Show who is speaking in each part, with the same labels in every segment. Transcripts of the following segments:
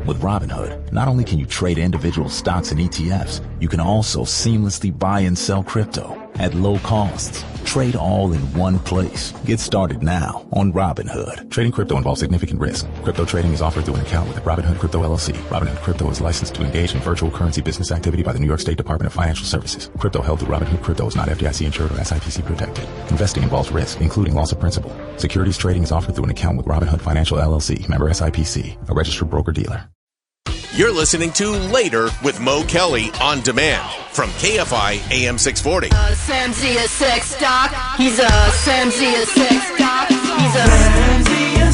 Speaker 1: With Robinhood, not only can you trade individual stocks and ETFs, you can also seamlessly buy and sell crypto at low costs. Trade all in one place. Get started now on Robinhood. Trading crypto involves significant risk. Crypto trading is offered through an account with Robinhood Crypto LLC. Robinhood Crypto is licensed to engage in virtual currency business activity by the New York State Department of Financial Services. Crypto held through Robinhood Crypto is not FDIC insured or SIPC protected. Investing involves risk, including loss of principal. Securities trading is offered through an account with Robinhood Financial LLC, member SIPC, a registered broker-dealer.
Speaker 2: You're listening to Later with Mo Kelly on demand from KFI AM 640.
Speaker 3: Samzia sex doc. He's a Samzia sex doc. He's a Samzia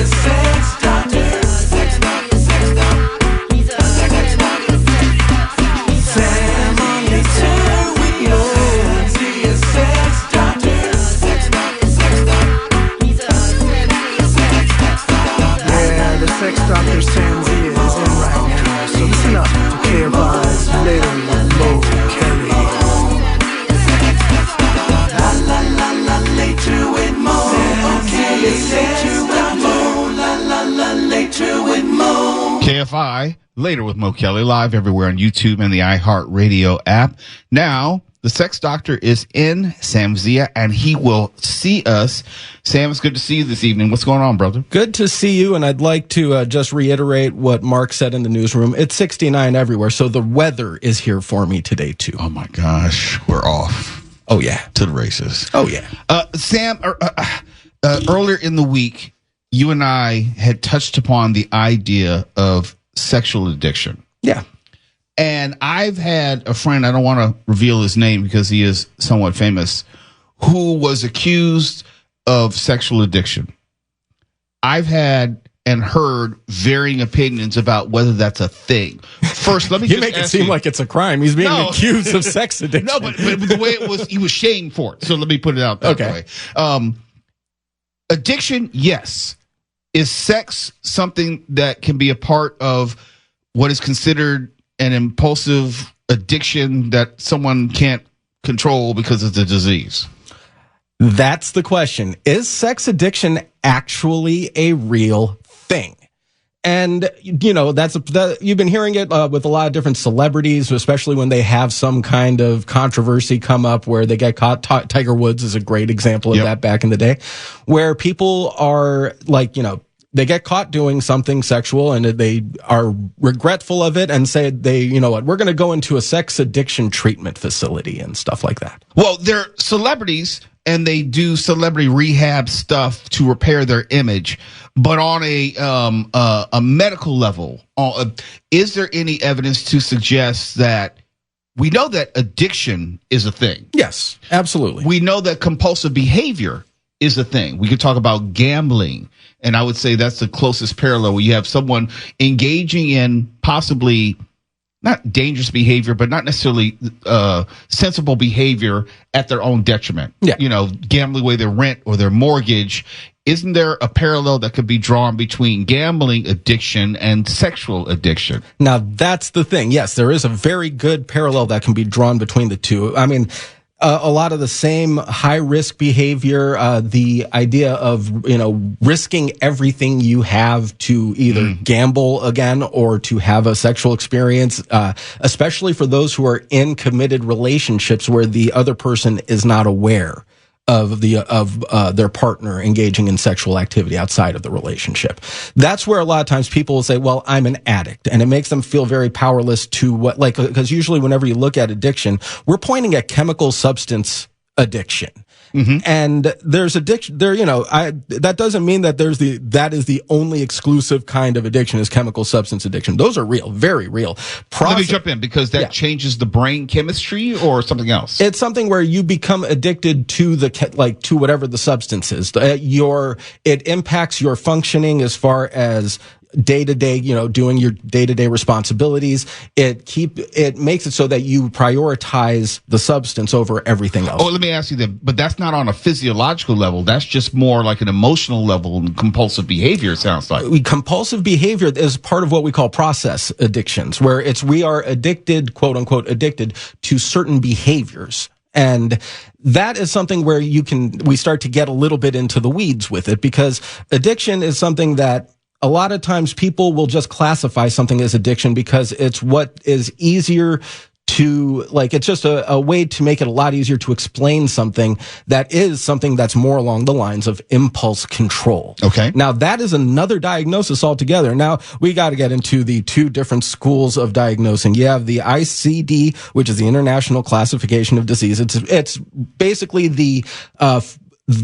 Speaker 3: sex doctor. Sex doctor, sex doc. He's a sex doctor, sex doctor. Sam only turn with your Samzia sex doctor. Sex doctor, sex doc. He's a Samzia sex doctor.
Speaker 4: Yeah, the sex doctor Samzia is in right now, so listen up to KFI's Later with Mo Kelly. La la la la, Later with Mo Kelly. Later with Mo, la la la, Later with Mo.
Speaker 5: KFI, Later with Mo Kelly, live everywhere on YouTube and the iHeartRadio app. Now, the sex doctor is in Samzia, and he will see us. Sam, it's good to see you this evening. What's going on, brother?
Speaker 6: Good to see you, and I'd like to just reiterate what Mark said in the newsroom. It's 69 everywhere, so the weather is here for me today, too.
Speaker 5: Oh, my gosh. We're off.
Speaker 6: Oh, yeah.
Speaker 5: To the races.
Speaker 6: Oh, yeah.
Speaker 5: Sam, earlier in the week, you and I had touched upon the idea of sexual addiction.
Speaker 6: Yeah.
Speaker 5: And I've had a friend, I don't want to reveal his name because he is somewhat famous, who was accused of sexual addiction. I've had and heard varying opinions about whether that's a thing. First, let me
Speaker 6: You make it seem like it's a crime. He's being accused of sex addiction.
Speaker 5: No, but the way it was, he was shamed for it. So let me put it out that way. Addiction, yes. Is sex something that can be a part of what is considered an impulsive addiction that someone can't control because it's a disease?
Speaker 6: That's the question. Is sex addiction actually a real thing? And, you know, you've been hearing it with a lot of different celebrities, especially when they have some kind of controversy come up where they get caught. Tiger Woods is a great example of that back in the day, where people are like, you know, they get caught doing something sexual and they are regretful of it and say you know what, we're going to go into a sex addiction treatment facility and stuff like that.
Speaker 5: Well, they're celebrities and they do celebrity rehab stuff to repair their image. But on a medical level, is there any evidence to suggest that we know that addiction is a thing?
Speaker 6: Yes, absolutely.
Speaker 5: We know that compulsive behavior is a thing. We could talk about gambling. And I would say that's the closest parallel where you have someone engaging in possibly not dangerous behavior, but not necessarily sensible behavior at their own detriment.
Speaker 6: Yeah.
Speaker 5: You know, gambling away their rent or their mortgage. Isn't there a parallel that could be drawn between gambling addiction and sexual addiction?
Speaker 6: Now, that's the thing. Yes, there is a very good parallel that can be drawn between the two. I mean, a lot of the same high risk behavior, the idea of, you know, risking everything you have to either gamble again or to have a sexual experience, especially for those who are in committed relationships where the other person is not aware of their partner engaging in sexual activity outside of the relationship. That's where a lot of times people will say, well, I'm an addict, and it makes them feel very powerless to because usually whenever you look at addiction, we're pointing at chemical substance addiction. Mm-hmm. And there's addiction there, you know, that doesn't mean that that is the only exclusive kind of addiction is chemical substance addiction. Those are real, very real.
Speaker 5: Let me jump in because that changes the brain chemistry or something else.
Speaker 6: It's something where you become addicted to to whatever the substance is. It impacts your functioning as far as day-to-day, you know, doing your day-to-day responsibilities. It makes it so that you prioritize the substance over everything else.
Speaker 5: Oh, let me ask you then, but that's not on a physiological level. That's just more like an emotional level and compulsive behavior, it sounds like.
Speaker 6: Compulsive behavior is part of what we call process addictions, where we are addicted, quote unquote, addicted to certain behaviors. And that is something where we start to get a little bit into the weeds with it, because addiction is something that a lot of times people will just classify something as addiction because it's what is easier to, like, it's just a way to make it a lot easier to explain something that is something that's more along the lines of impulse control.
Speaker 5: Okay.
Speaker 6: Now, that is another diagnosis altogether. Now, we got to get into the two different schools of diagnosing. You have the ICD, which is the International Classification of Disease. It's basically the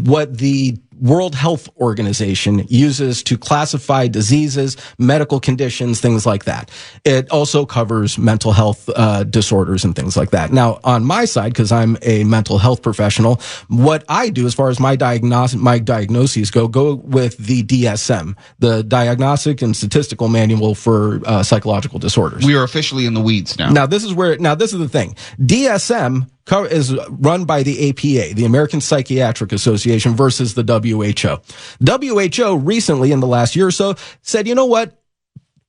Speaker 6: what the World Health Organization uses to classify diseases, medical conditions, things like that. It also covers mental health disorders and things like that. Now, on my side, because I'm a mental health professional, what I do as far as my diagnoses go with the DSM, the Diagnostic and Statistical Manual for Psychological Disorders.
Speaker 5: We are officially in the weeds now.
Speaker 6: Now, this is the thing. DSM is run by the APA, the American Psychiatric Association, versus the WHO. WHO recently, in the last year or so, said, you know what?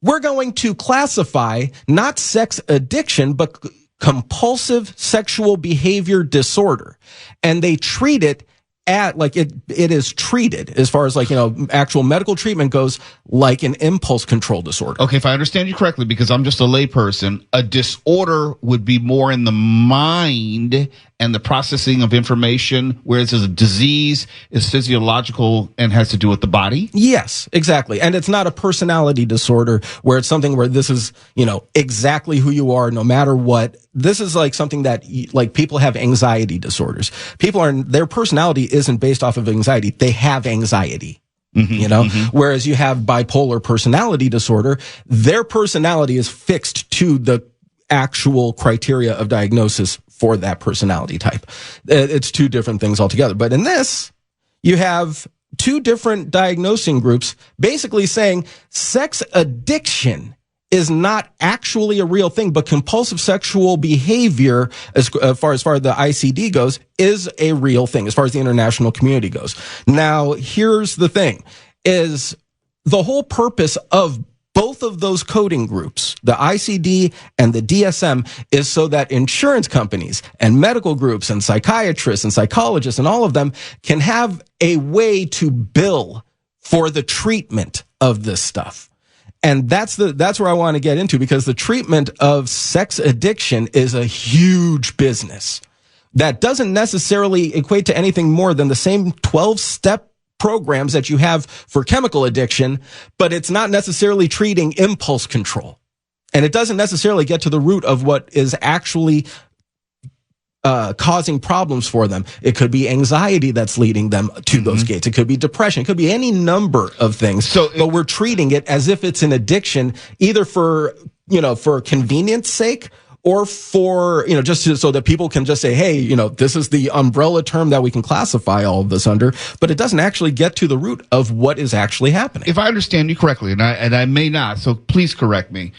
Speaker 6: We're going to classify not sex addiction, but compulsive sexual behavior disorder. And they treat it like it is treated, as far as, like, you know, actual medical treatment goes, like an impulse control disorder.
Speaker 5: Okay, if I understand you correctly, because I'm just a layperson, a disorder would be more in the mind and the processing of information, whereas a disease is physiological and has to do with the body?
Speaker 6: Yes, exactly. And it's not a personality disorder where it's something where this is, you know, exactly who you are no matter what. This is like something that, like, people have anxiety disorders. Their personality isn't based off of anxiety. They have anxiety. You know, whereas you have bipolar personality disorder, their personality is fixed to the actual criteria of diagnosis for that personality type. It's two different things altogether. But in this, you have two different diagnosing groups basically saying sex addiction is not actually a real thing, but compulsive sexual behavior, as far as the ICD goes, is a real thing, as far as the international community goes. Now, here's the thing, is the whole purpose of both of those coding groups, the ICD and the DSM, is so that insurance companies and medical groups and psychiatrists and psychologists and all of them can have a way to bill for the treatment of this stuff. And that's where I want to get into, because the treatment of sex addiction is a huge business that doesn't necessarily equate to anything more than the same 12-step programs that you have for chemical addiction, but it's not necessarily treating impulse control. And it doesn't necessarily get to the root of what is actually causing problems for them. It could be anxiety that's leading them to those gates. It could be depression. It could be any number of things. But we're treating it as if it's an addiction, either for convenience sake, or for, just so that people can just say, hey, this is the umbrella term that we can classify all of this under, but it doesn't actually get to the root of what is actually happening.
Speaker 5: If I understand you correctly, and I may not, so please correct me.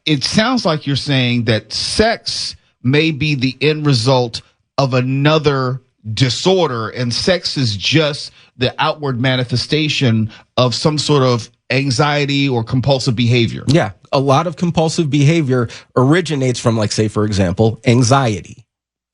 Speaker 5: It sounds like you're saying that sex may be the end result of another disorder, and sex is just the outward manifestation of some sort of anxiety or compulsive behavior.
Speaker 6: Yeah. A lot of compulsive behavior originates from, like, say, for example, anxiety.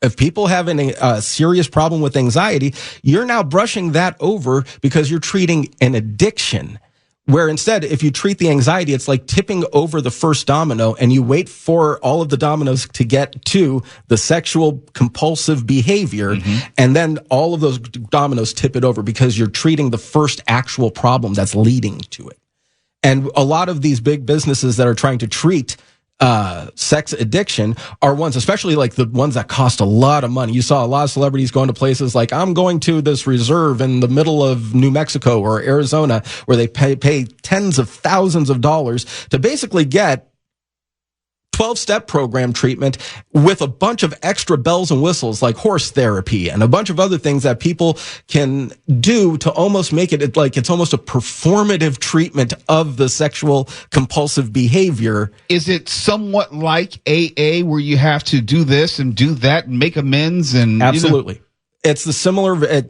Speaker 6: If people have a serious problem with anxiety, you're now brushing that over because you're treating an addiction. Where instead, if you treat the anxiety, it's like tipping over the first domino, and you wait for all of the dominoes to get to the sexual compulsive behavior, and then all of those dominoes tip it over because you're treating the first actual problem that's leading to it. And a lot of these big businesses that are trying to treat sex addiction are ones, especially like the ones that cost a lot of money. You saw a lot of celebrities going to places like, I'm going to this reserve in the middle of New Mexico or Arizona, where they pay tens of thousands of dollars to basically get 12-step program treatment with a bunch of extra bells and whistles like horse therapy and a bunch of other things that people can do to almost make it like it's almost a performative treatment of the sexual compulsive behavior.
Speaker 5: Is it somewhat like AA, where you have to do this and do that and make amends? And
Speaker 6: absolutely. It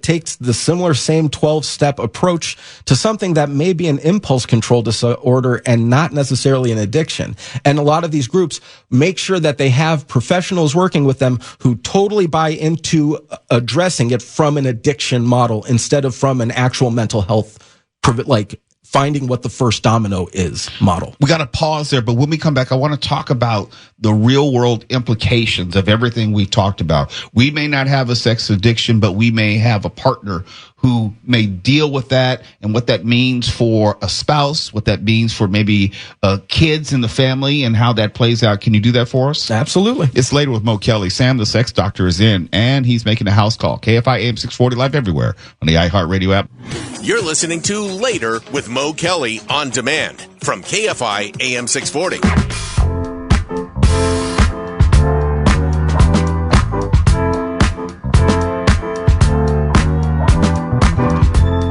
Speaker 6: takes the similar same 12-step approach to something that may be an impulse control disorder and not necessarily an addiction. And a lot of these groups make sure that they have professionals working with them who totally buy into addressing it from an addiction model instead of from an actual mental health, finding what the first domino is model.
Speaker 5: We got to pause there, but when we come back, I want to talk about the real world implications of everything we talked about. We may not have a sex addiction, but we may have a partner who may deal with that and what that means for a spouse, what that means for maybe kids in the family and how that plays out. Can you do that for us?
Speaker 6: Absolutely.
Speaker 5: It's Later with Mo Kelly. Sam, the sex doctor, is in, and he's making a house call. KFI AM 640 live everywhere on the iHeartRadio app.
Speaker 2: You're listening to Later with Mo Kelly on demand from KFI AM 640.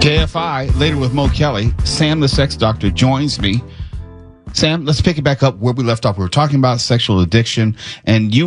Speaker 5: KFI, Later with Mo Kelly. Sam, the sex doctor, joins me. Sam, let's pick it back up where we left off. We were talking about sexual addiction, and it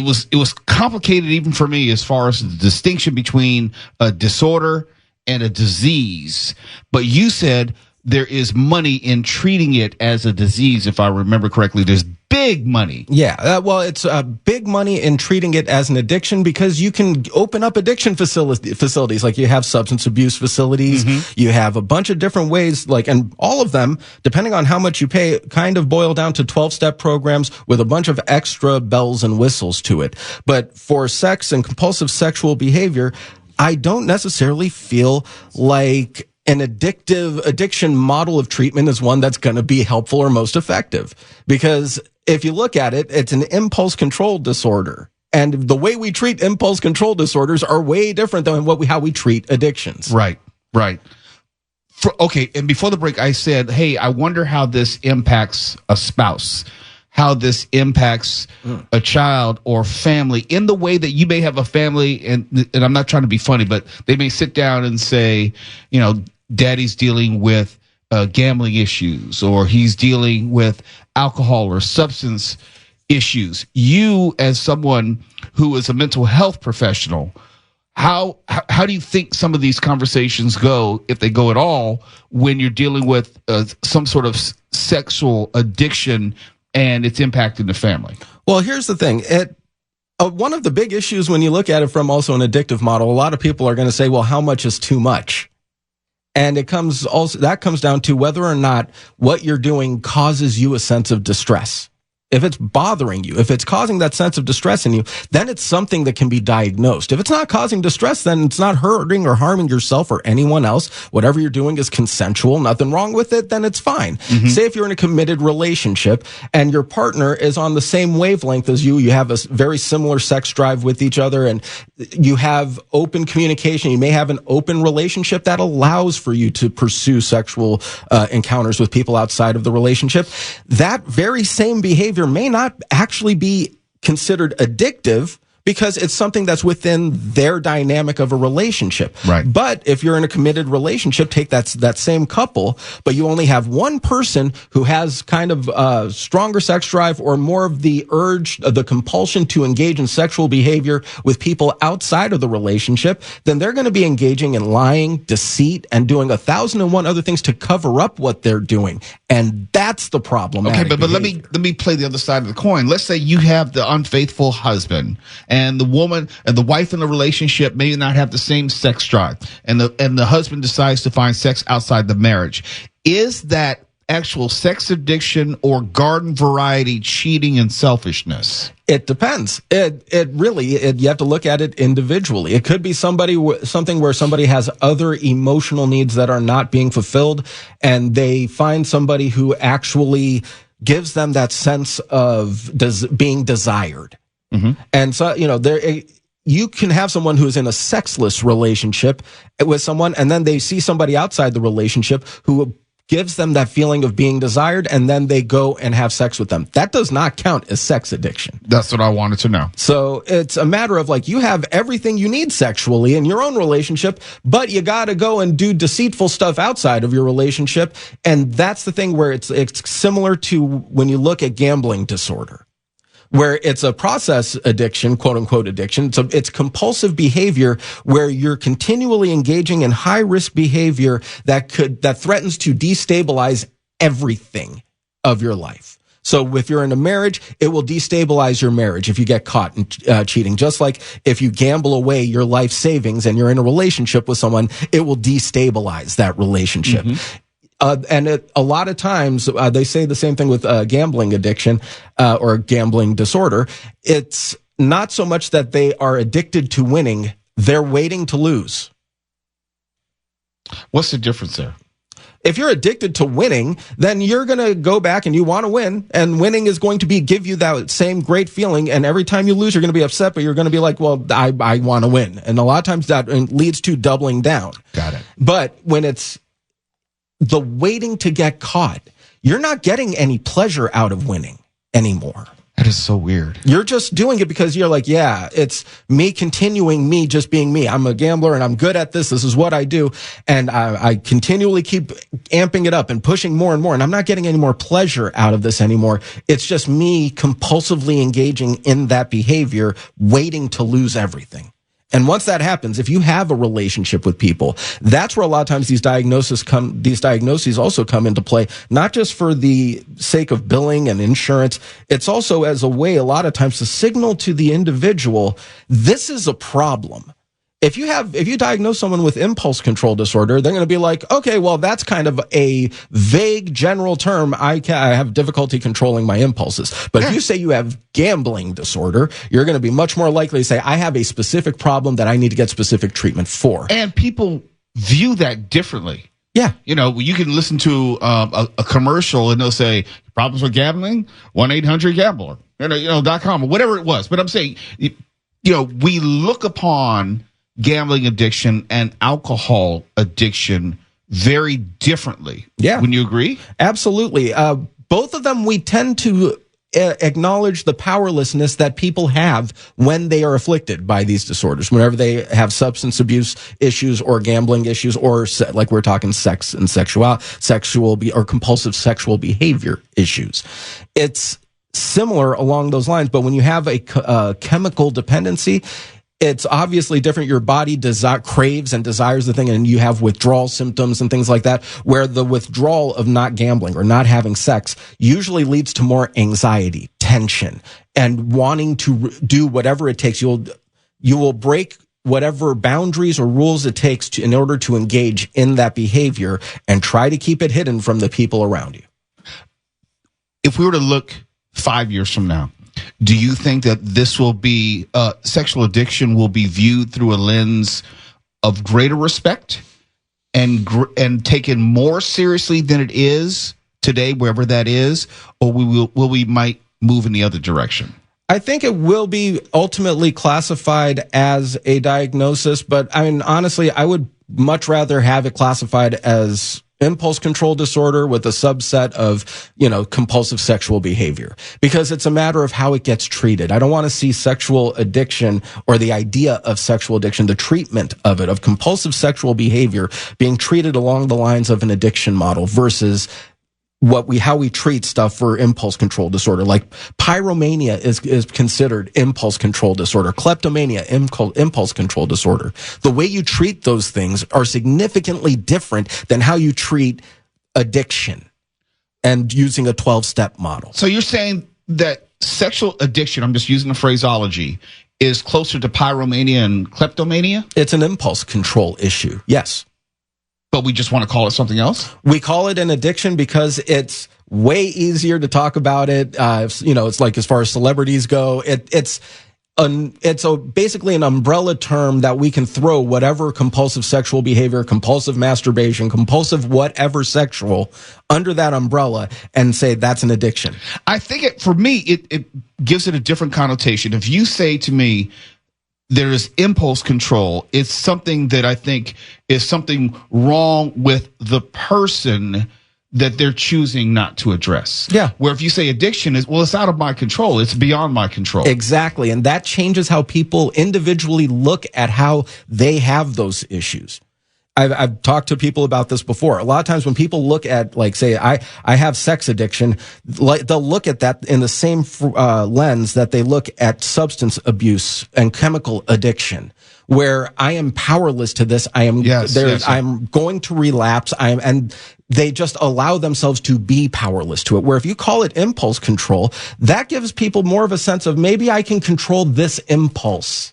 Speaker 5: was complicated even for me as far as the distinction between a disorder and a disease. But you said there is money in treating it as a disease, if I remember correctly. There's big money.
Speaker 6: Yeah, well, it's big money in treating it as an addiction because you can open up addiction facilities. Like you have substance abuse facilities. You have a bunch of different ways, and all of them, depending on how much you pay, kind of boil down to 12-step programs with a bunch of extra bells and whistles to it. But for sex and compulsive sexual behavior, I don't necessarily feel like an addiction model of treatment is one that's going to be helpful or most effective. Because if you look at it, it's an impulse control disorder. And the way we treat impulse control disorders are way different than how we treat addictions.
Speaker 5: Right. Okay, and before the break, I said, hey, I wonder how this impacts a spouse, how this impacts a child or family in the way that you may have a family, and I'm not trying to be funny, but they may sit down and say, daddy's dealing with gambling issues, or he's dealing with alcohol or substance issues. You, as someone who is a mental health professional, how do you think some of these conversations go, if they go at all, when you're dealing with some sort of sexual addiction and its impact in the family? Well,
Speaker 6: here's the thing. One of the big issues when you look at it from also an addictive model, a lot of people are going to say, well, how much is too much? And that comes down to whether or not what you're doing causes you a sense of distress. If it's bothering you, if it's causing that sense of distress in you, then it's something that can be diagnosed. If it's not causing distress, then it's not hurting or harming yourself or anyone else. Whatever you're doing is consensual, nothing wrong with it, then it's fine. Say if you're in a committed relationship and your partner is on the same wavelength as you have a very similar sex drive with each other, and you have open communication, you may have an open relationship that allows for you to pursue sexual encounters with people outside of the relationship. That very same behavior may not actually be considered addictive because it's something that's within their dynamic of a relationship.
Speaker 5: Right.
Speaker 6: But if you're in a committed relationship, take that same couple, but you only have one person who has kind of stronger sex drive or more of the urge, the compulsion to engage in sexual behavior with people outside of the relationship, then they're going to be engaging in lying, deceit, and doing 1,001 other things to cover up what they're doing. And that's the problem.
Speaker 5: Okay, but let me play the other side of the coin. Let's say you have the unfaithful husband, and the woman and the wife in the relationship may not have the same sex drive, and the husband decides to find sex outside the marriage. Is that actual sex addiction or garden variety cheating and selfishness?
Speaker 6: It depends. It really you have to look at it individually. It could be something where somebody has other emotional needs that are not being fulfilled, and they find somebody who actually gives them that sense of being desired. And so, you can have someone who is in a sexless relationship with someone, and then they see somebody outside the relationship who gives them that feeling of being desired, and then they go and have sex with them. That does not count as sex addiction.
Speaker 5: That's what I wanted to know.
Speaker 6: So it's a matter of you have everything you need sexually in your own relationship, but you got to go and do deceitful stuff outside of your relationship. And that's the thing where it's similar to when you look at gambling disorder, where it's a process addiction, quote unquote addiction. So it's compulsive behavior where you're continually engaging in high risk behavior that threatens to destabilize everything of your life. So if you're in a marriage, it will destabilize your marriage if you get caught in cheating. Just like if you gamble away your life savings and you're in a relationship with someone, it will destabilize that relationship. A lot of times they say the same thing with gambling addiction or gambling disorder. It's not so much that they are addicted to winning, they're waiting to lose.
Speaker 5: What's the difference there?
Speaker 6: If you're addicted to winning, then you're going to go back and you want to win, and winning is going to give you that same great feeling. And every time you lose, you're going to be upset, but you're going to be like, well, I want to win. And a lot of times that leads to doubling down.
Speaker 5: Got it.
Speaker 6: But when it's the waiting to get caught, you're not getting any pleasure out of winning anymore.
Speaker 5: That is so weird.
Speaker 6: You're just doing it because you're like, yeah, it's me continuing me just being me. I'm a gambler and I'm good at this. This is what I do. And I continually keep amping it up and pushing more and more. And I'm not getting any more pleasure out of this anymore. It's just me compulsively engaging in that behavior, waiting to lose everything. And once that happens, if you have a relationship with people, that's where a lot of times these diagnoses also come into play, not just for the sake of billing and insurance. It's also as a way, a lot of times, to signal to the individual, this is a problem. If you diagnose someone with impulse control disorder, they're going to be like, okay, well, that's kind of a vague general term. I have difficulty controlling my impulses. But if you say you have gambling disorder, you're going to be much more likely to say, I have a specific problem that I need to get specific treatment for.
Speaker 5: And people view that differently.
Speaker 6: Yeah.
Speaker 5: You know, you can listen to a commercial and they'll say, problems with gambling, 1-800-GAMBLER, .com or whatever it was. But I'm saying, we look upon gambling addiction and alcohol addiction very differently.
Speaker 6: Yeah.
Speaker 5: Wouldn't you agree?
Speaker 6: Absolutely. Both of them, we tend to acknowledge the powerlessness that people have when they are afflicted by these disorders, whenever they have substance abuse issues or gambling issues, or like we're talking sex and sexual or compulsive sexual behavior issues. It's similar along those lines, but when you have a chemical dependency, it's obviously different. Your body craves and desires the thing, and you have withdrawal symptoms and things like that, where the withdrawal of not gambling or not having sex usually leads to more anxiety, tension, and wanting to do whatever it takes. You will break whatever boundaries or rules it takes in order to engage in that behavior and try to keep it hidden from the people around you.
Speaker 5: If we were to look 5 years from now, do you think that this will be sexual addiction will be viewed through a lens of greater respect and taken more seriously than it is today, wherever that is, or we might move in the other direction?
Speaker 6: I think it will be ultimately classified as a diagnosis, but I mean, honestly, I would much rather have it classified as impulse control disorder with a subset of, compulsive sexual behavior, because it's a matter of how it gets treated. I don't want to see sexual addiction or the idea of sexual addiction, the treatment of it, of compulsive sexual behavior being treated along the lines of an addiction model versus how we treat stuff for impulse control disorder. Like pyromania is considered impulse control disorder. Kleptomania, impulse control disorder. The way you treat those things are significantly different than how you treat addiction and using a 12-step model.
Speaker 5: So you're saying that sexual addiction, I'm just using the phraseology, is closer to pyromania and kleptomania?
Speaker 6: It's an impulse control issue. Yes.
Speaker 5: But we just want to call it something else?
Speaker 6: We call it an addiction because it's way easier to talk about it. It's like, as far as celebrities go, it's basically an umbrella term that we can throw whatever compulsive sexual behavior, compulsive masturbation, compulsive whatever sexual under that umbrella and say that's an addiction.
Speaker 5: I think for me, it gives it a different connotation. If you say to me, there is impulse control, it's something that I think is something wrong with the person that they're choosing not to address.
Speaker 6: Yeah.
Speaker 5: Where if you say addiction it's out of my control. It's beyond my control.
Speaker 6: Exactly. And that changes how people individually look at how they have those issues. I've talked to people about this before. A lot of times when people look at, like, say, I have sex addiction, they'll look at that in the same lens that they look at substance abuse and chemical addiction, where I am powerless to this. I'm going to relapse. And they just allow themselves to be powerless to it. Where if you call it impulse control, that gives people more of a sense of maybe I can control this impulse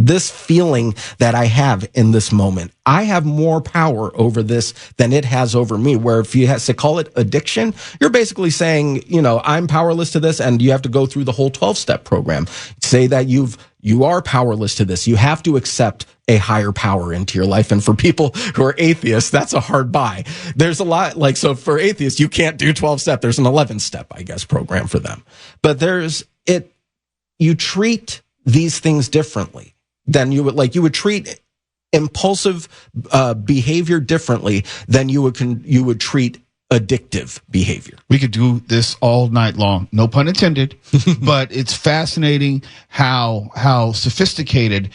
Speaker 6: this feeling that I have in this moment. I have more power over this than it has over me. Where if you have to call it addiction, you're basically saying, I'm powerless to this, and you have to go through the whole 12-step program. Say that you are powerless to this. You have to accept a higher power into your life. And for people who are atheists, that's a hard buy. There's a lot, so for atheists, you can't do 12-step. There's an 11-step, I guess, program for them. But you treat these things differently than you would treat impulsive behavior differently than you would treat addictive behavior.
Speaker 5: We could do this all night long, no pun intended, but it's fascinating how sophisticated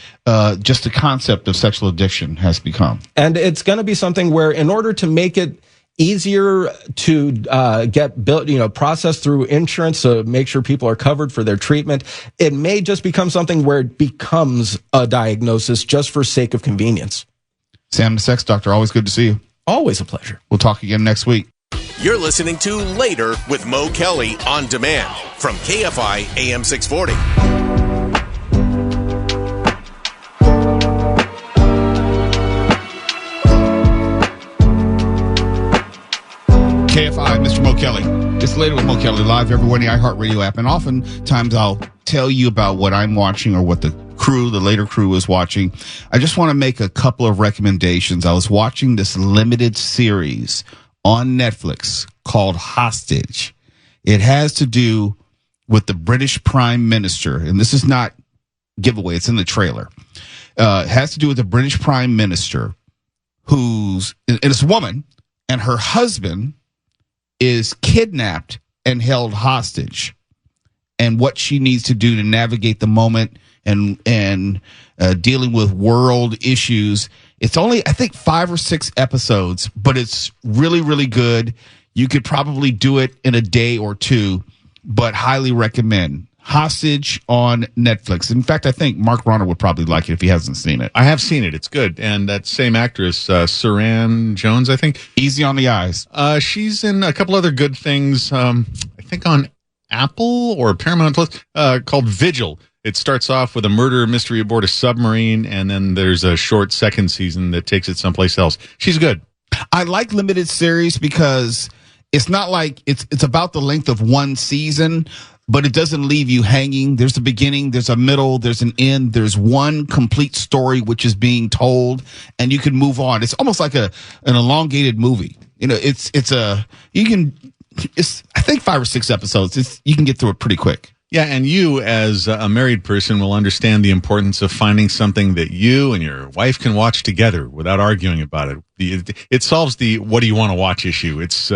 Speaker 5: just the concept of sexual addiction has become.
Speaker 6: And it's going to be something where, in order to make it easier to get built, processed through insurance to make sure people are covered for their treatment, it may just become something where it becomes a diagnosis just for sake of convenience.
Speaker 5: Sam, the Sex Doctor, always good to see you.
Speaker 6: Always a pleasure.
Speaker 5: We'll talk again next week.
Speaker 2: You're listening to Later with Mo Kelly on demand from KFI AM 640.
Speaker 5: KFI, Mr. Mo Kelly. It's Later with Mo Kelly, live everywhere in the iHeartRadio app. And oftentimes I'll tell you about what I'm watching or what the Later crew is watching. I just want to make a couple of recommendations. I was watching this limited series on Netflix called Hostage. It has to do with the British Prime Minister. And this is not giveaway. It's in the trailer. It has to do with the British Prime Minister and it's a woman, and her husband is kidnapped and held hostage, and what she needs to do to navigate the moment and dealing with world issues. It's only, I think, 5 or 6 episodes, but it's really, really good. You could probably do it in a day or two, but highly recommend. Hostage on Netflix. In fact, I think Mark Ronner would probably like it if he hasn't seen it.
Speaker 7: I have seen it. It's good. And that same actress, Saran Jones, I think.
Speaker 5: Easy on the eyes.
Speaker 7: She's in a couple other good things, I think on Apple or Paramount Plus, called Vigil. It starts off with a murder mystery aboard a submarine, and then there's a short second season that takes it someplace else. She's good.
Speaker 5: I like limited series because it's not like it's about the length of one season, but it doesn't leave you hanging. There's a beginning, there's a middle, there's an end, there's one complete story which is being told, and you can move on. It's almost like an elongated movie. It's I think 5 or 6 episodes. You can get through it pretty quick.
Speaker 7: Yeah, and you, as a married person, will understand the importance of finding something that you and your wife can watch together without arguing about it. It solves the "what do you want to watch" issue. It's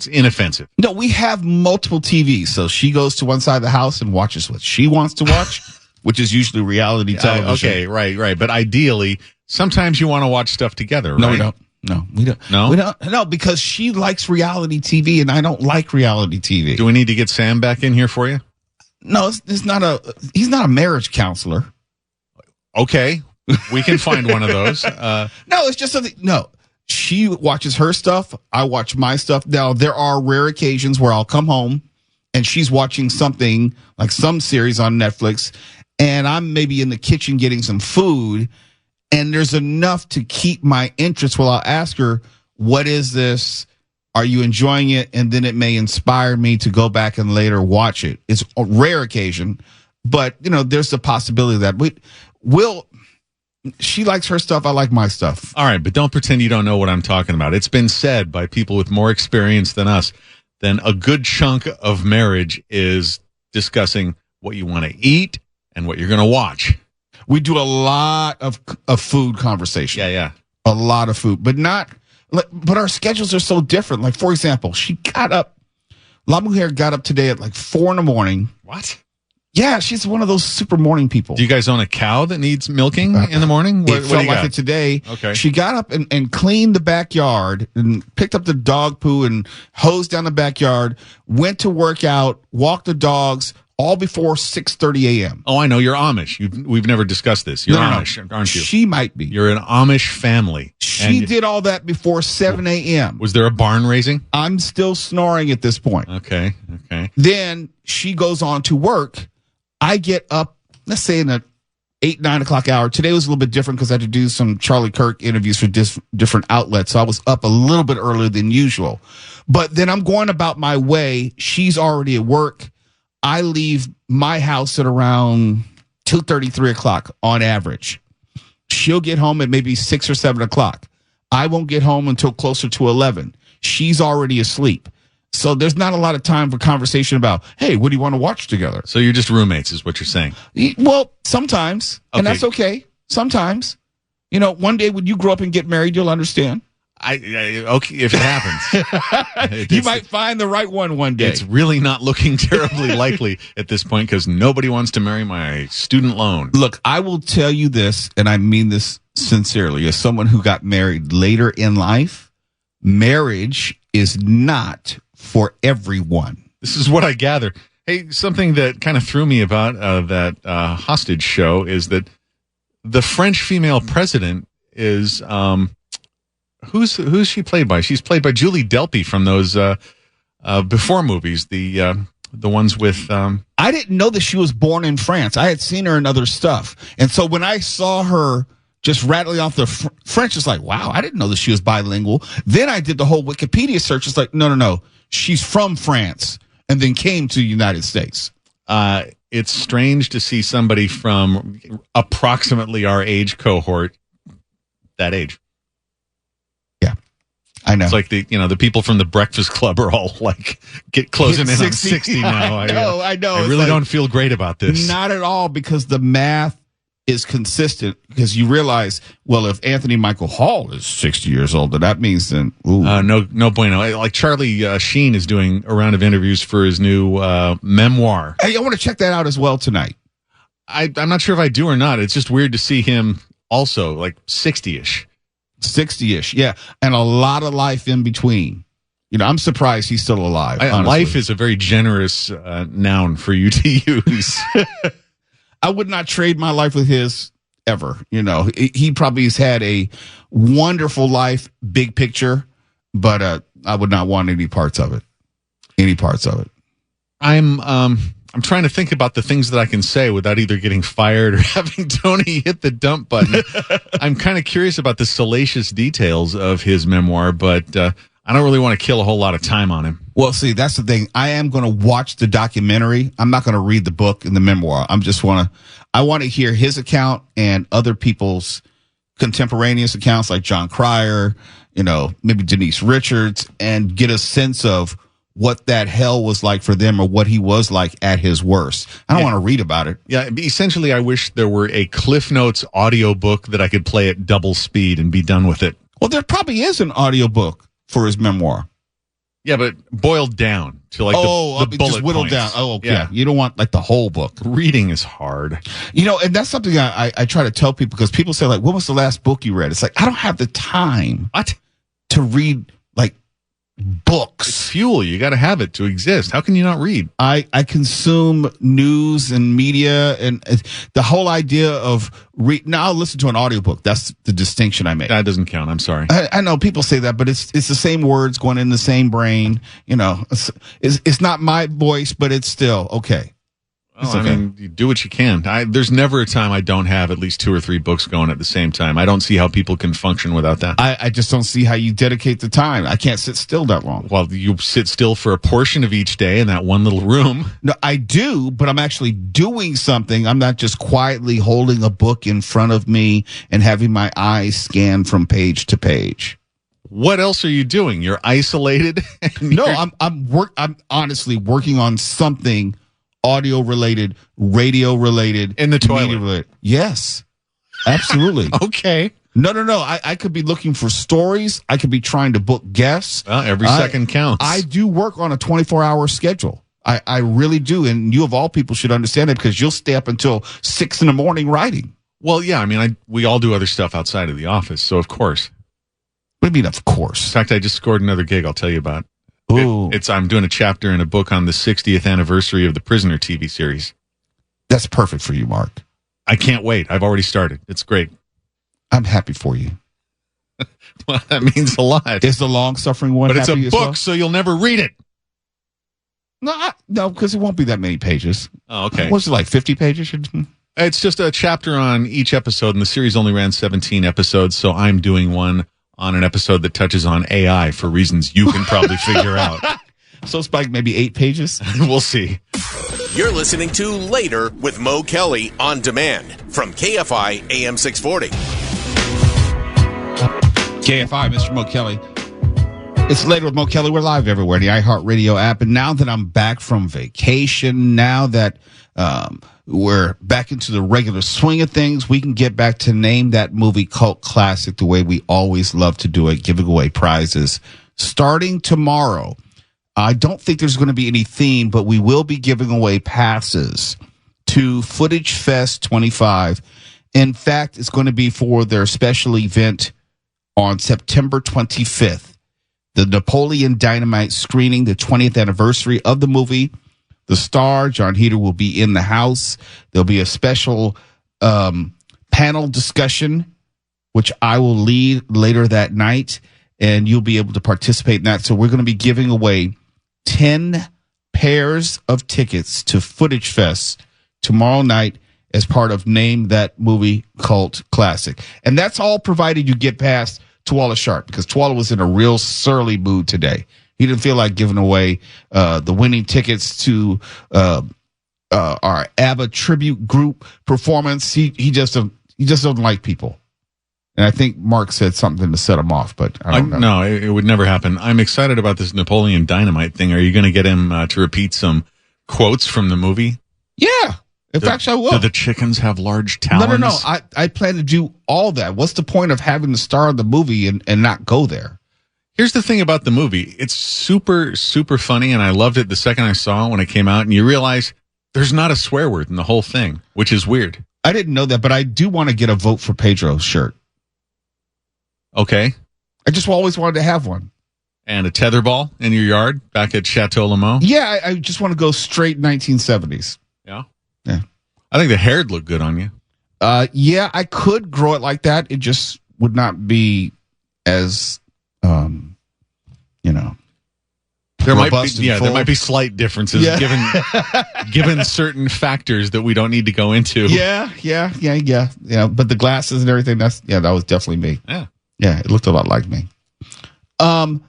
Speaker 7: inoffensive.
Speaker 5: No, we have multiple TVs, so she goes to one side of the house and watches what she wants to watch, which is usually reality television.
Speaker 7: Okay, right. But ideally, sometimes you want to watch stuff together, right?
Speaker 5: No, we don't. No, we don't.
Speaker 7: No?
Speaker 5: We don't. No, because she likes reality TV and I don't like reality TV.
Speaker 7: Do we need to get Sam back in here for you?
Speaker 5: No, he's not a marriage counselor.
Speaker 7: Okay. We can find one of those.
Speaker 5: No, it's just something. No, she watches her stuff. I watch my stuff. Now, there are rare occasions where I'll come home and she's watching something like some series on Netflix, and I'm maybe in the kitchen getting some food, and there's enough to keep my interest. Well, I'll ask her, what is this? Are you enjoying it? And then it may inspire me to go back and later watch it. It's a rare occasion, but there's the possibility that she likes her stuff. I like my stuff.
Speaker 7: All right, but don't pretend you don't know what I'm talking about. It's been said by people with more experience than us, then a good chunk of marriage is discussing what you want to eat and what you're going to watch.
Speaker 5: We do a lot of food conversation.
Speaker 7: Yeah.
Speaker 5: A lot of food, but our schedules are so different. Like, for example, La Mujer got up today at like 4 a.m.
Speaker 7: What?
Speaker 5: Yeah, she's one of those super morning people.
Speaker 7: Do you guys own a cow that needs milking in the morning?
Speaker 5: It felt like it today.
Speaker 7: Okay.
Speaker 5: She got up and cleaned the backyard and picked up the dog poo and hosed down the backyard, went to work out, walked the dogs, all before 6:30 a.m.
Speaker 7: Oh, I know. You're Amish. We've never discussed this. You're Amish, aren't you?
Speaker 5: She might be.
Speaker 7: You're an Amish family.
Speaker 5: She did all that before 7 a.m.
Speaker 7: Was there a barn raising?
Speaker 5: I'm still snoring at this point.
Speaker 7: Okay.
Speaker 5: Then she goes on to work. I get up, let's say in the 8, 9 o'clock hour. Today was a little bit different because I had to do some Charlie Kirk interviews for different outlets. So I was up a little bit earlier than usual. But then I'm going about my way. She's already at work. I leave my house at around 2:30, 3 o'clock on average. She'll get home at maybe 6 or 7 o'clock. I won't get home until closer to 11. She's already asleep. So there's not a lot of time for conversation about, hey, what do you want to watch together?
Speaker 7: So you're just roommates is what you're saying.
Speaker 5: Well, sometimes, and
Speaker 7: Okay.
Speaker 5: that's okay. Sometimes. You know, one day when you grow up and get married, you'll understand.
Speaker 7: Okay, if it happens.
Speaker 5: You might find the right one day.
Speaker 7: It's really not looking terribly likely at this point because nobody wants to marry my student loan.
Speaker 5: Look, I will tell you this, and I mean this sincerely. As someone who got married later in life, marriage is not for everyone.
Speaker 7: This is what I gather. Hey, something that kind of threw me about that hostage show is that the French female president is who's she played by? She's played by Julie Delpy from those Before movies, the ones with.
Speaker 5: I didn't know that she was born in France. I had seen her in other stuff, and so when I saw her just rattling off the French, it's like, wow, I didn't know that she was bilingual. Then I did the whole Wikipedia search. It's like, no, she's from France and then came to the United States.
Speaker 7: It's strange to see somebody from approximately our age cohort, that age.
Speaker 5: Yeah, I know.
Speaker 7: It's like the people from the Breakfast Club are all like closing in on 60 now.
Speaker 5: I know.
Speaker 7: I
Speaker 5: It's
Speaker 7: really
Speaker 5: like,
Speaker 7: don't feel great about this.
Speaker 5: Not at all, because the math is consistent, because you realize, well, if Anthony Michael Hall is 60 years old, then that means then,
Speaker 7: no bueno. Like Charlie Sheen is doing a round of interviews for his new memoir.
Speaker 5: Hey, I want to check that out as well tonight.
Speaker 7: I'm not sure if I do or not. It's just weird to see him also like 60-ish.
Speaker 5: 60-ish, yeah. And a lot of life in between. I'm surprised he's still alive.
Speaker 7: Life is a very generous noun for you to use.
Speaker 5: I would not trade my life with his ever. He probably has had a wonderful life, big picture, but I would not want any parts of it.
Speaker 7: I'm trying to think about the things that I can say without either getting fired or having Tony hit the dump button. I'm kind of curious about the salacious details of his memoir, but I don't really want to kill a whole lot of time on him.
Speaker 5: Well, see, that's the thing. I am going to watch the documentary. I'm not going to read the book and the memoir. I want to hear his account and other people's contemporaneous accounts like John Cryer, maybe Denise Richards, and get a sense of what that hell was like for them or what he was like at his worst. I don't want to read about it.
Speaker 7: Yeah, essentially, I wish there were a Cliff Notes audiobook that I could play at double speed and be done with it.
Speaker 5: Well, there probably is an audiobook for his memoir.
Speaker 7: Yeah, but boiled down to like the bullet
Speaker 5: just whittled
Speaker 7: points.
Speaker 5: down. Oh, okay. Yeah. You don't want like the whole book.
Speaker 7: Reading is hard.
Speaker 5: And that's something I try to tell people, because people say, like, what was the last book you read? It's like, I don't have the time to read like books.
Speaker 7: It's fuel. You got to have it to exist. How can you not read?
Speaker 5: I consume news and media, and the whole idea of now I'll listen to an audiobook. That's the distinction I make.
Speaker 7: That doesn't count. I'm sorry.
Speaker 5: I know people say that, but it's the same words going in the same brain. It's not my voice, but it's still okay.
Speaker 7: Well, I mean, you do what you can. There's never a time I don't have at least 2 or 3 books going at the same time. I don't see how people can function without that.
Speaker 5: I just don't see how you dedicate the time. I can't sit still that long.
Speaker 7: Well, you sit still for a portion of each day in that one little room.
Speaker 5: No, I do, but I'm actually doing something. I'm not just quietly holding a book in front of me and having my eyes scan from page to page.
Speaker 7: What else are you doing? You're isolated?
Speaker 5: No, I'm honestly working on something audio related, radio related,
Speaker 7: in the toilet.
Speaker 5: Related. Yes, absolutely.
Speaker 7: Okay.
Speaker 5: No. I could be looking for stories. I could be trying to book guests.
Speaker 7: Well, every second counts.
Speaker 5: I do work on a 24-hour schedule. I really do. And you of all people should understand it, because you'll stay up until 6 a.m. writing.
Speaker 7: Well, yeah. I mean, we all do other stuff outside of the office. So, of course.
Speaker 5: What do you mean, of course?
Speaker 7: In fact, I just scored another gig I'll tell you about.
Speaker 5: Ooh.
Speaker 7: I'm doing a chapter in a book on the 60th anniversary of the Prisoner TV series.
Speaker 5: That's perfect for you, Mark.
Speaker 7: I can't wait. I've already started. It's great.
Speaker 5: I'm happy for you.
Speaker 7: Well, that means a lot.
Speaker 5: Is the long-suffering one
Speaker 7: But it's
Speaker 5: happy
Speaker 7: a
Speaker 5: as
Speaker 7: book,
Speaker 5: well?
Speaker 7: so you'll never read it.
Speaker 5: No, because it won't be that many pages.
Speaker 7: Oh, okay.
Speaker 5: What's it like, 50 pages?
Speaker 7: It's just a chapter on each episode, and the series only ran 17 episodes, so I'm doing one on an episode that touches on AI for reasons you can probably figure out.
Speaker 5: So it's like maybe 8 pages.
Speaker 7: We'll see.
Speaker 2: You're listening to Later with Mo Kelly on demand from KFI AM 640.
Speaker 5: KFI, Mr. Mo Kelly. It's Later with Mo Kelly. We're live everywhere, the iHeartRadio app. And now that I'm back from vacation, now that we're back into the regular swing of things, we can get back to Name That Movie Cult Classic the way we always love to do it, giving away prizes. Starting tomorrow, I don't think there's going to be any theme, but we will be giving away passes to Footage Fest 25. In fact, it's going to be for their special event on September 25th. The Napoleon Dynamite screening, the 20th anniversary of the movie. The star, John Heder, will be in the house. There'll be a special panel discussion, which I will lead later that night, and you'll be able to participate in that. So we're going to be giving away 10 pairs of tickets to Footage Fest tomorrow night as part of Name That Movie Cult Classic. And that's all provided you get past Tuala Sharp, because Tuala was in a real surly mood today. He didn't feel like giving away the winning tickets to our ABBA tribute group performance. He just doesn't like people. And I think Mark said something to set him off, but I don't know.
Speaker 7: No, it would never happen. I'm excited about this Napoleon Dynamite thing. Are you going to get him to repeat some quotes from the movie?
Speaker 5: Yeah. In fact, I will.
Speaker 7: Do the chickens have large talons?
Speaker 5: No. I plan to do all that. What's the point of having the star of the movie and not go there?
Speaker 7: Here's the thing about the movie. It's super, super funny, and I loved it the second I saw it when it came out, and you realize there's not a swear word in the whole thing, which is weird.
Speaker 5: I didn't know that, but I do want to get a Vote for Pedro shirt.
Speaker 7: Okay.
Speaker 5: I just always wanted to have one.
Speaker 7: And a tetherball in your yard back at Chateau Lemont?
Speaker 5: Yeah, I just want to go straight 1970s.
Speaker 7: Yeah?
Speaker 5: Yeah.
Speaker 7: I think the hair'd look good on you.
Speaker 5: Yeah, I could grow it like that. It just would not be as,
Speaker 7: there might be slight differences given certain factors that we don't need to go into.
Speaker 5: Yeah. But the glasses and everything, that was definitely me. Yeah, it looked a lot like me. But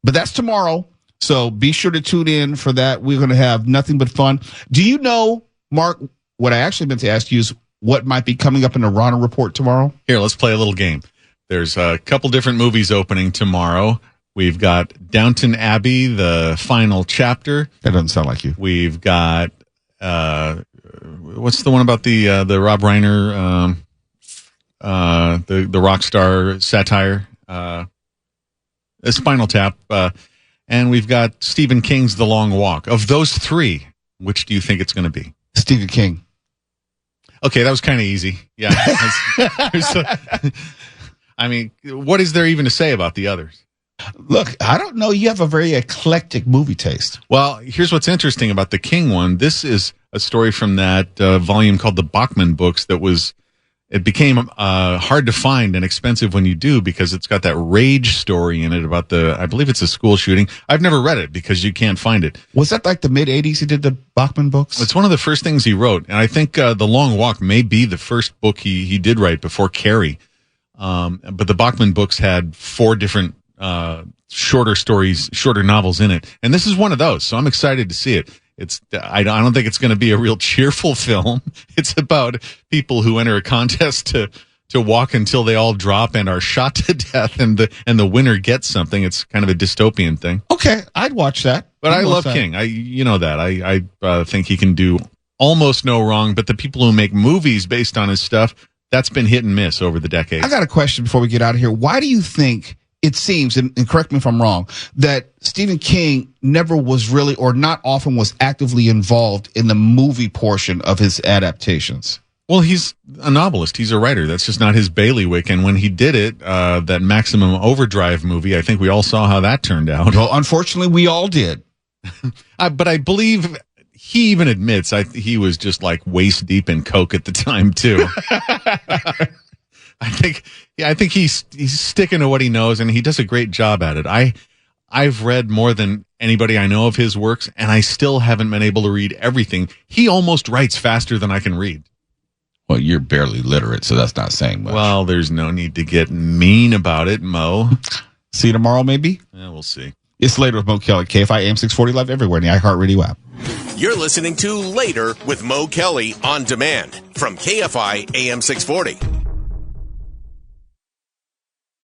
Speaker 5: that's tomorrow. So be sure to tune in for that. We're going to have nothing but fun. Do you know, Mark, what I actually meant to ask you is what might be coming up in the Rana Report tomorrow?
Speaker 7: Here, let's play a little game. There's a couple different movies opening tomorrow. We've got Downton Abbey, the final chapter.
Speaker 5: That doesn't sound like you.
Speaker 7: We've got what's the one about the Rob Reiner, the rock star satire, Spinal Tap, and we've got Stephen King's The Long Walk. Of those three, which do you think it's going to be?
Speaker 5: Stephen King.
Speaker 7: Okay, that was kind of easy. Yeah. I mean, what is there even to say about the others?
Speaker 5: Look, I don't know. You have a very eclectic movie taste.
Speaker 7: Well, here's what's interesting about the King one. This is a story from that volume called the Bachman Books it became hard to find and expensive when you do, because it's got that rage story in it about I believe it's a school shooting. I've never read it because you can't find it.
Speaker 5: Was that like the mid-'80s he did the Bachman Books?
Speaker 7: It's one of the first things he wrote. And I think The Long Walk may be the first book he did write before Carrie. But the Bachman Books had 4 different shorter stories, shorter novels in it. And this is one of those. So I'm excited to see it. I don't think it's going to be a real cheerful film. It's about people who enter a contest to walk until they all drop and are shot to death, and the winner gets something. It's kind of a dystopian thing.
Speaker 5: Okay, I'd watch that.
Speaker 7: But I love King. I think he can do almost no wrong. But the people who make movies based on his stuff, that's been hit and miss over the decades.
Speaker 5: I got a question before we get out of here. Why do you think it seems, and correct me if I'm wrong, that Stephen King never was really, or not often was actively involved in the movie portion of his adaptations?
Speaker 7: Well, he's a novelist. He's a writer. That's just not his bailiwick. And when he did it, that Maximum Overdrive movie, I think we all saw how that turned out.
Speaker 5: Well, unfortunately, we all did.
Speaker 7: But I believe he even admits he was just like waist deep in coke at the time, too. I think he's sticking to what he knows, and he does a great job at it. I've read more than anybody I know of his works, and I still haven't been able to read everything. He almost writes faster than I can read.
Speaker 8: Well, you're barely literate, so that's not saying much.
Speaker 7: Well, there's no need to get mean about it, Mo.
Speaker 8: See you tomorrow, maybe?
Speaker 7: Yeah, we'll see.
Speaker 5: It's Later with Mo Kelly, KFI AM 640 live everywhere in the iHeartRadio app.
Speaker 2: You're listening to Later with Mo Kelly on demand from KFI AM 640.